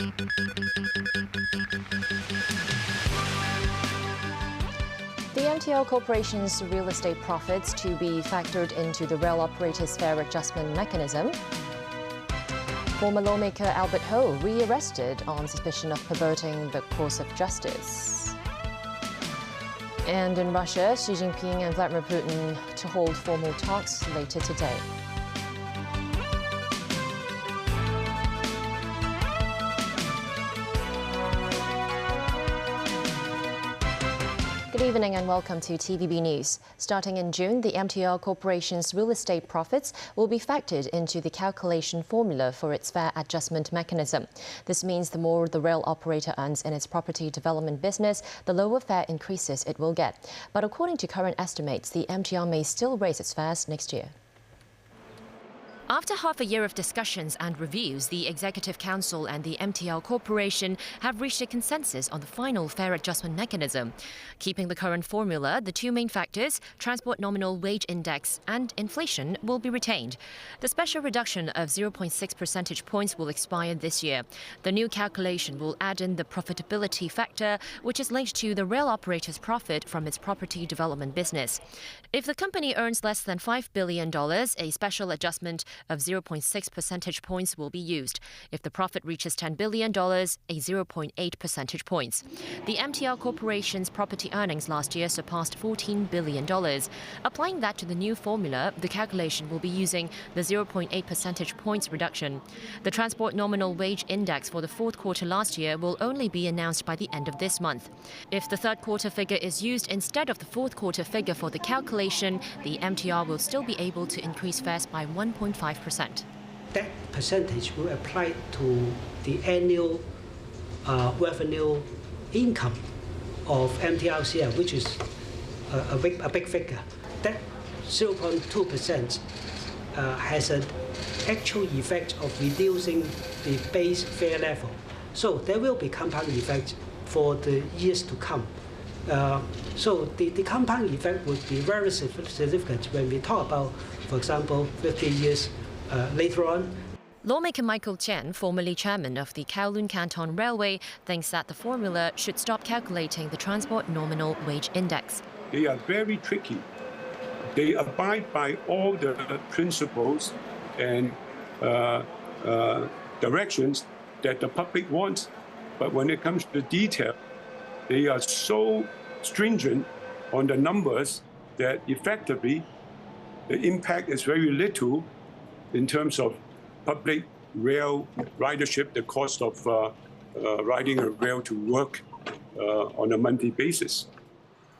The MTR Corporation's real estate profits to be factored into the rail operator's fare adjustment mechanism. Former lawmaker Albert Ho rearrested on suspicion of perverting the course of justice. And in Russia, Xi Jinping and Vladimir Putin to hold formal talks later today. Good evening and welcome to TVB News. Starting in June, the MTR Corporation's real estate profits will be factored into the calculation formula for its fare adjustment mechanism. This means the more the rail operator earns in its property development business, the lower fare increases it will get. But according to current estimates, the MTR may still raise its fares next year. After half a year of discussions and reviews, the Executive Council and the MTR Corporation have reached a consensus on the final fare adjustment mechanism. Keeping the current formula, the two main factors, transport nominal wage index and inflation, will be retained. The special reduction of 0.6 percentage points will expire this year. The new calculation will add in the profitability factor, which is linked to the rail operator's profit from its property development business. If the company earns less than $5 billion, a special adjustment of 0.6 percentage points will be used. If the profit reaches $10 billion, a 0.8 percentage points. The MTR Corporation's property earnings last year surpassed $14 billion. Applying that to the new formula, the calculation will be using the 0.8 percentage points reduction. The transport nominal wage index for the fourth quarter last year will only be announced by the end of this month. If the third quarter figure is used instead of the fourth quarter figure for the calculation, the MTR will still be able to increase fares by 1.5%. That percentage will apply to the annual revenue income of MTRCL, which is a big figure. That 0.2% has an actual effect of reducing the base fare level. So there will be compound effect for the years to come. So the compound effect would be very significant when we talk about, for example, 50 years later on. Lawmaker Michael Chen, formerly chairman of the Kowloon Canton Railway, thinks that the formula should stop calculating the transport nominal wage index. They are very tricky. They abide by all the principles and directions that the public wants. But when it comes to the detail, they are so stringent on the numbers that effectively the impact is very little in terms of public rail ridership, the cost of riding a rail to work on a monthly basis.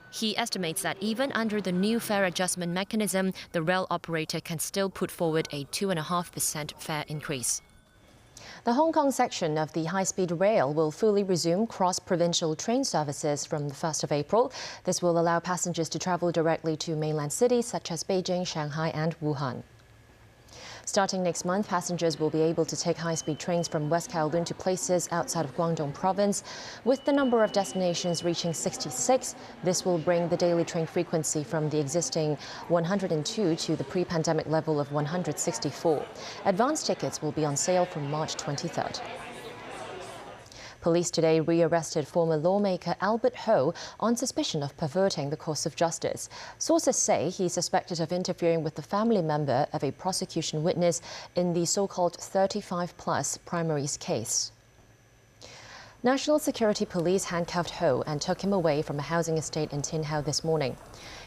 He estimates that even under the new fare adjustment mechanism, the rail operator can still put forward a 2.5% fare increase. The Hong Kong section of the high-speed rail will fully resume cross-provincial train services from the 1st of April. This will allow passengers to travel directly to mainland cities such as Beijing, Shanghai and Wuhan. Starting next month, passengers will be able to take high-speed trains from West Kowloon to places outside of Guangdong province. With the number of destinations reaching 66, this will bring the daily train frequency from the existing 102 to the pre-pandemic level of 164. Advance tickets will be on sale from March 23rd. Police today rearrested former lawmaker Albert Ho on suspicion of perverting the course of justice. Sources say he's suspected of interfering with the family member of a prosecution witness in the so-called 35-plus primaries case. National Security Police handcuffed Ho and took him away from a housing estate in Tin Hau this morning.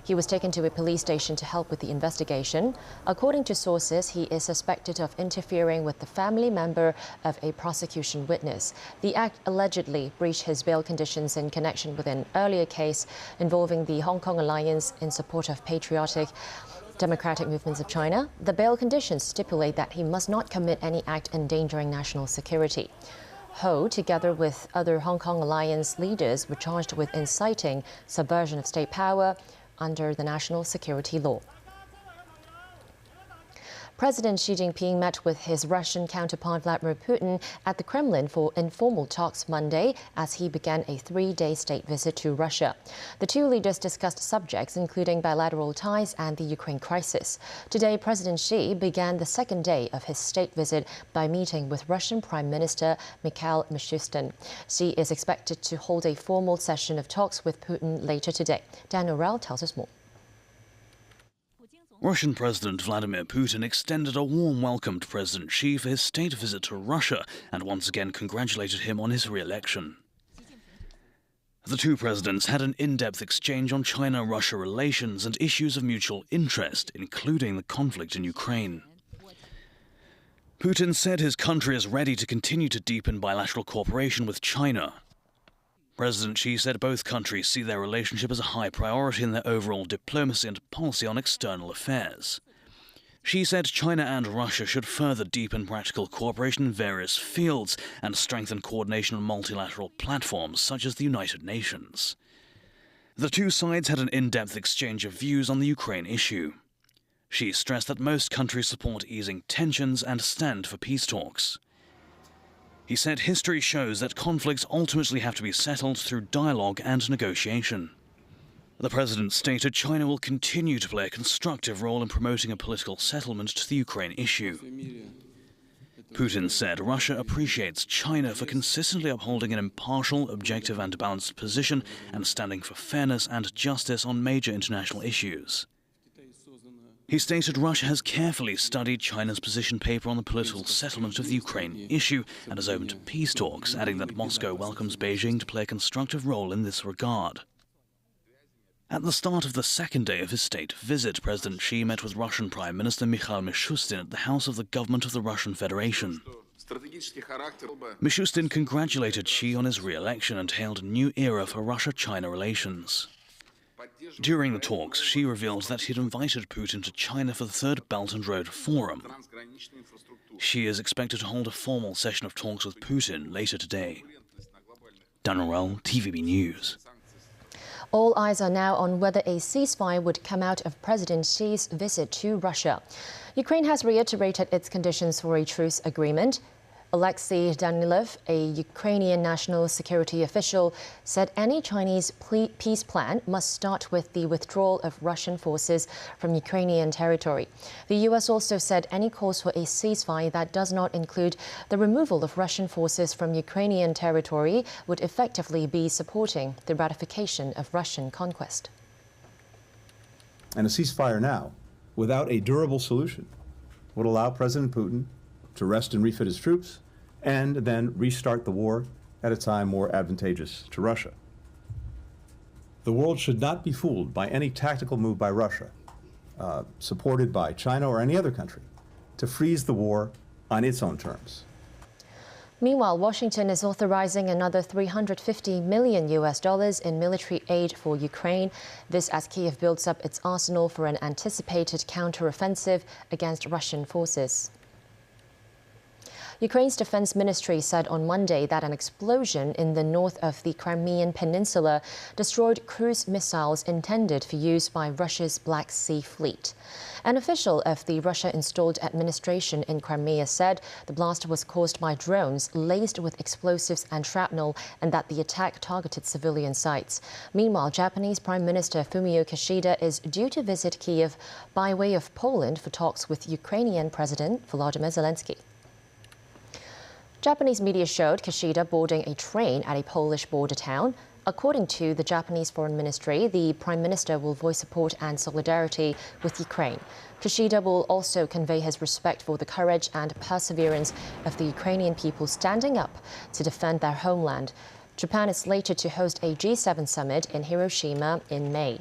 He was taken to a police station to help with the investigation. According to sources, he is suspected of interfering with the family member of a prosecution witness. The act allegedly breached his bail conditions in connection with an earlier case involving the Hong Kong Alliance in support of patriotic democratic movements of China. The bail conditions stipulate that he must not commit any act endangering national security. Ho, together with other Hong Kong Alliance leaders, were charged with inciting subversion of state power under the national security law. President Xi Jinping met with his Russian counterpart Vladimir Putin at the Kremlin for informal talks Monday as he began a 3-day state visit to Russia. The two leaders discussed subjects including bilateral ties and the Ukraine crisis. Today, President Xi began the second day of his state visit by meeting with Russian Prime Minister Mikhail Mishustin. Xi is expected to hold a formal session of talks with Putin later today. Daniel Rao tells us more. Russian President Vladimir Putin extended a warm welcome to President Xi for his state visit to Russia and once again congratulated him on his re-election. The two presidents had an in-depth exchange on China-Russia relations and issues of mutual interest, including the conflict in Ukraine. Putin said his country is ready to continue to deepen bilateral cooperation with China. President Xi said both countries see their relationship as a high priority in their overall diplomacy and policy on external affairs. Xi said China and Russia should further deepen practical cooperation in various fields and strengthen coordination on multilateral platforms such as the United Nations. The two sides had an in-depth exchange of views on the Ukraine issue. Xi stressed that most countries support easing tensions and stand for peace talks. He said history shows that conflicts ultimately have to be settled through dialogue and negotiation. The president stated China will continue to play a constructive role in promoting a political settlement to the Ukraine issue. Putin said Russia appreciates China for consistently upholding an impartial, objective and balanced position and standing for fairness and justice on major international issues. He stated Russia has carefully studied China's position paper on the political settlement of the Ukraine issue and is open to peace talks, adding that Moscow welcomes Beijing to play a constructive role in this regard. At the start of the second day of his state visit, President Xi met with Russian Prime Minister Mikhail Mishustin at the House of the Government of the Russian Federation. Mishustin congratulated Xi on his re-election and hailed a new era for Russia-China relations. During the talks, Xi revealed that he had invited Putin to China for the Third Belt and Road Forum. Xi is expected to hold a formal session of talks with Putin later today. Daniel Rao, TVB News. All eyes are now on whether a ceasefire would come out of President Xi's visit to Russia. Ukraine has reiterated its conditions for a truce agreement. Alexei Danilov, a Ukrainian national security official, said any Chinese peace plan must start with the withdrawal of Russian forces from Ukrainian territory. The U.S. also said any calls for a ceasefire that does not include the removal of Russian forces from Ukrainian territory would effectively be supporting the ratification of Russian conquest. And a ceasefire now, without a durable solution, would allow President Putin to rest and refit his troops, and then restart the war at a time more advantageous to Russia. The world should not be fooled by any tactical move by Russia, supported by China or any other country, to freeze the war on its own terms. Meanwhile, Washington is authorizing another $350 million in military aid for Ukraine. This as Kyiv builds up its arsenal for an anticipated counteroffensive against Russian forces. Ukraine's defense ministry said on Monday that an explosion in the north of the Crimean Peninsula destroyed cruise missiles intended for use by Russia's Black Sea Fleet. An official of the Russia-installed administration in Crimea said the blast was caused by drones laced with explosives and shrapnel and that the attack targeted civilian sites. Meanwhile, Japanese Prime Minister Fumio Kishida is due to visit Kyiv by way of Poland for talks with Ukrainian President Volodymyr Zelensky. Japanese media showed Kishida boarding a train at a Polish border town. According to the Japanese Foreign Ministry, the Prime Minister will voice support and solidarity with Ukraine. Kishida will also convey his respect for the courage and perseverance of the Ukrainian people standing up to defend their homeland. Japan is slated to host a G7 summit in Hiroshima in May.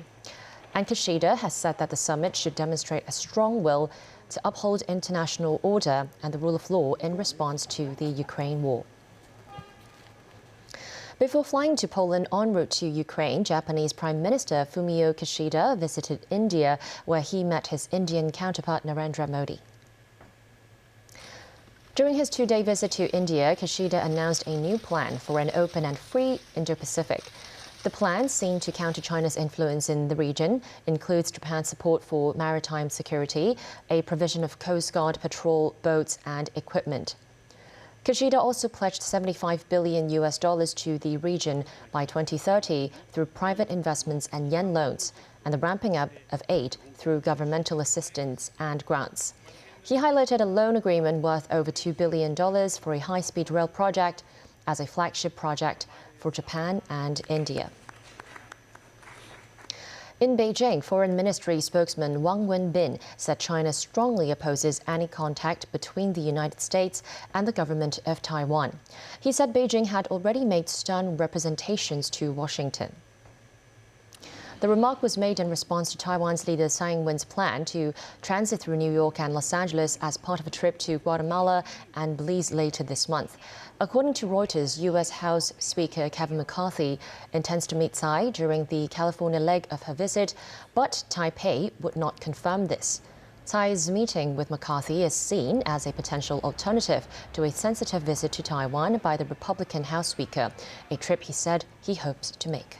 And Kishida has said that the summit should demonstrate a strong will to uphold international order and the rule of law in response to the Ukraine war. Before flying to Poland en route to Ukraine, Japanese Prime Minister Fumio Kishida visited India, where he met his Indian counterpart Narendra Modi. During his 2-day visit to India, Kishida announced a new plan for an open and free Indo-Pacific. The plan, seen to counter China's influence in the region, includes Japan's support for maritime security, a provision of Coast Guard patrol boats and equipment. Kishida also pledged $75 billion to the region by 2030 through private investments and yen loans, and the ramping up of aid through governmental assistance and grants. He highlighted a loan agreement worth over $2 billion for a high-speed rail project as a flagship project for Japan and India. In Beijing, Foreign Ministry spokesman Wang Wenbin said China strongly opposes any contact between the United States and the government of Taiwan. He said Beijing had already made stern representations to Washington. The remark was made in response to Taiwan's leader Tsai Ing-wen's plan to transit through New York and Los Angeles as part of a trip to Guatemala and Belize later this month. According to Reuters, U.S. House Speaker Kevin McCarthy intends to meet Tsai during the California leg of her visit, but Taipei would not confirm this. Tsai's meeting with McCarthy is seen as a potential alternative to a sensitive visit to Taiwan by the Republican House Speaker, a trip he said he hopes to make.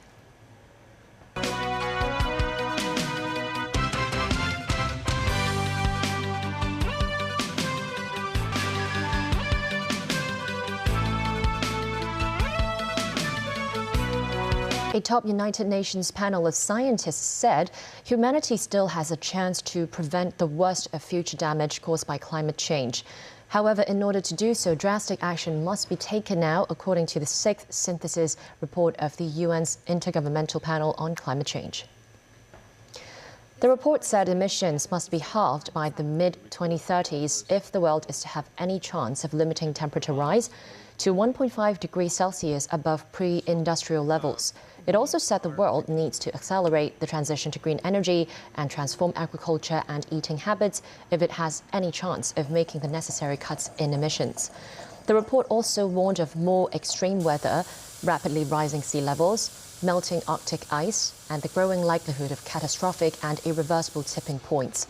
A top United Nations panel of scientists said humanity still has a chance to prevent the worst of future damage caused by climate change. However, in order to do so, drastic action must be taken now, according to the 6th synthesis report of the UN's Intergovernmental Panel on Climate Change. The report said emissions must be halved by the mid-2030s if the world is to have any chance of limiting temperature rise to 1.5 degrees Celsius above pre-industrial levels. It also said the world needs to accelerate the transition to green energy and transform agriculture and eating habits if it has any chance of making the necessary cuts in emissions. The report also warned of more extreme weather, rapidly rising sea levels, melting Arctic ice, and the growing likelihood of catastrophic and irreversible tipping points.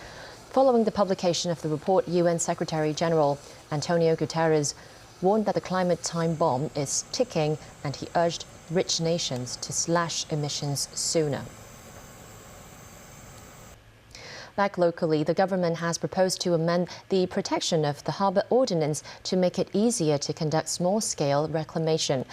Following the publication of the report, UN Secretary-General Antonio Guterres warned that the climate time bomb is ticking, and he urged rich nations to slash emissions sooner. Back locally, the government has proposed to amend the protection of the harbour ordinance to make it easier to conduct small-scale reclamation.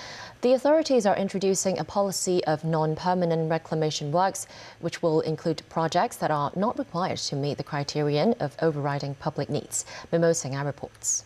The authorities are introducing a policy of non-permanent reclamation works, which will include projects that are not required to meet the criterion of overriding public needs. Mimo Singha reports.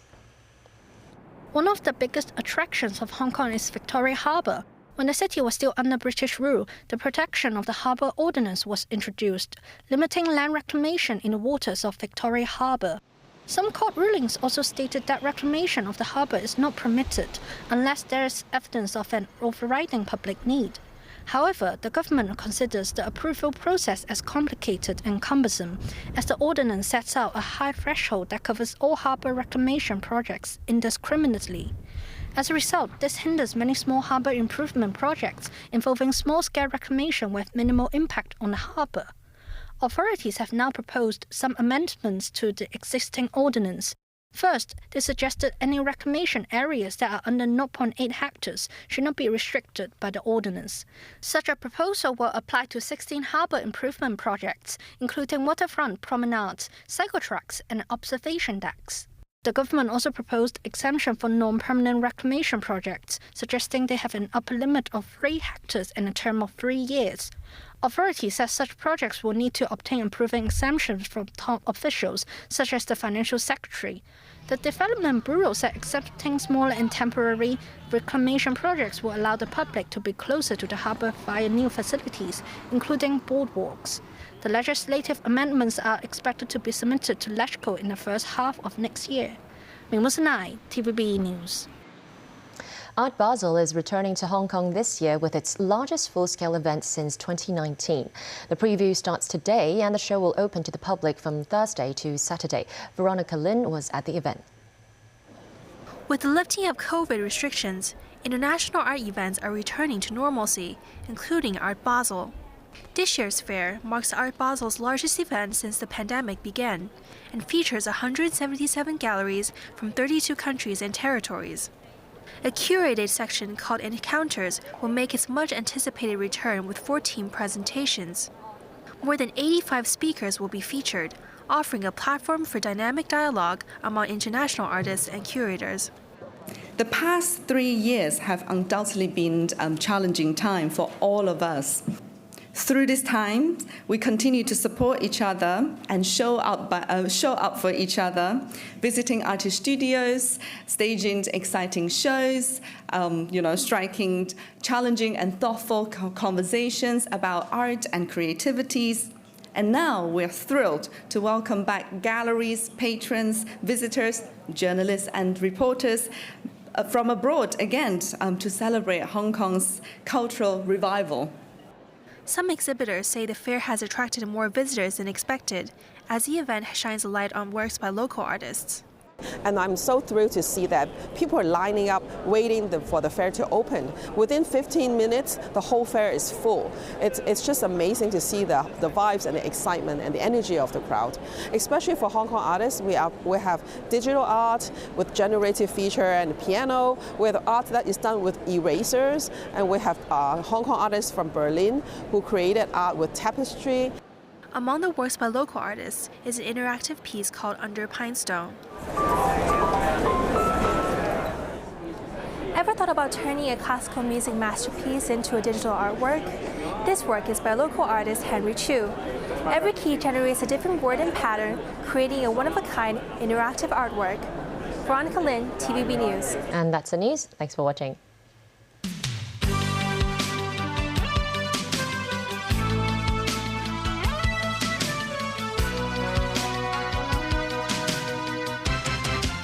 One of the biggest attractions of Hong Kong is Victoria Harbour. When the city was still under British rule, the protection of the Harbour Ordinance was introduced, limiting land reclamation in the waters of Victoria Harbour. Some court rulings also stated that reclamation of the harbour is not permitted unless there is evidence of an overriding public need. However, the government considers the approval process as complicated and cumbersome, as the ordinance sets out a high threshold that covers all harbour reclamation projects indiscriminately. As a result, this hinders many small harbour improvement projects involving small-scale reclamation with minimal impact on the harbour. Authorities have now proposed some amendments to the existing ordinance. First, they suggested any reclamation areas that are under 0.8 hectares should not be restricted by the ordinance. Such a proposal will apply to 16 harbour improvement projects, including waterfront promenades, cycle tracks, and observation decks. The government also proposed exemption for non-permanent reclamation projects, suggesting they have an upper limit of 3 hectares and a term of 3 years. Authorities said such projects will need to obtain approving exemptions from top officials, such as the Financial Secretary. The Development Bureau said accepting smaller and temporary reclamation projects will allow the public to be closer to the harbour via new facilities, including boardwalks. The legislative amendments are expected to be submitted to LegCo in the first half of next year. Ming Musanai, TVB News. Art Basel is returning to Hong Kong this year with its largest full-scale event since 2019. The preview starts today and the show will open to the public from Thursday to Saturday. Veronica Lin was at the event. With the lifting of COVID restrictions, international art events are returning to normalcy, including Art Basel. This year's fair marks Art Basel's largest event since the pandemic began and features 177 galleries from 32 countries and territories. A curated section called Encounters will make its much-anticipated return with 14 presentations. More than 85 speakers will be featured, offering a platform for dynamic dialogue among international artists and curators. The past 3 years have undoubtedly been a challenging time for all of us. Through this time, we continue to support each other and show up for each other, visiting artist studios, staging exciting shows, striking, challenging and thoughtful conversations about art and creativities. And now we're thrilled to welcome back galleries, patrons, visitors, journalists and reporters from abroad again to celebrate Hong Kong's cultural revival. Some exhibitors say the fair has attracted more visitors than expected, as the event shines a light on works by local artists. And I'm so thrilled to see that people are lining up, waiting for the fair to open. Within 15 minutes, the whole fair is full. It's just amazing to see the vibes and the excitement and the energy of the crowd. Especially for Hong Kong artists, we have digital art with generative feature and piano. We have art that is done with erasers, and we have Hong Kong artists from Berlin who created art with tapestry. Among the works by local artists is an interactive piece called Under Pinestone. Ever thought about turning a classical music masterpiece into a digital artwork? This work is by local artist Henry Chu. Every key generates a different word and pattern, creating a one-of-a-kind interactive artwork. Veronica Lin, TVB News. And that's the news. Thanks for watching.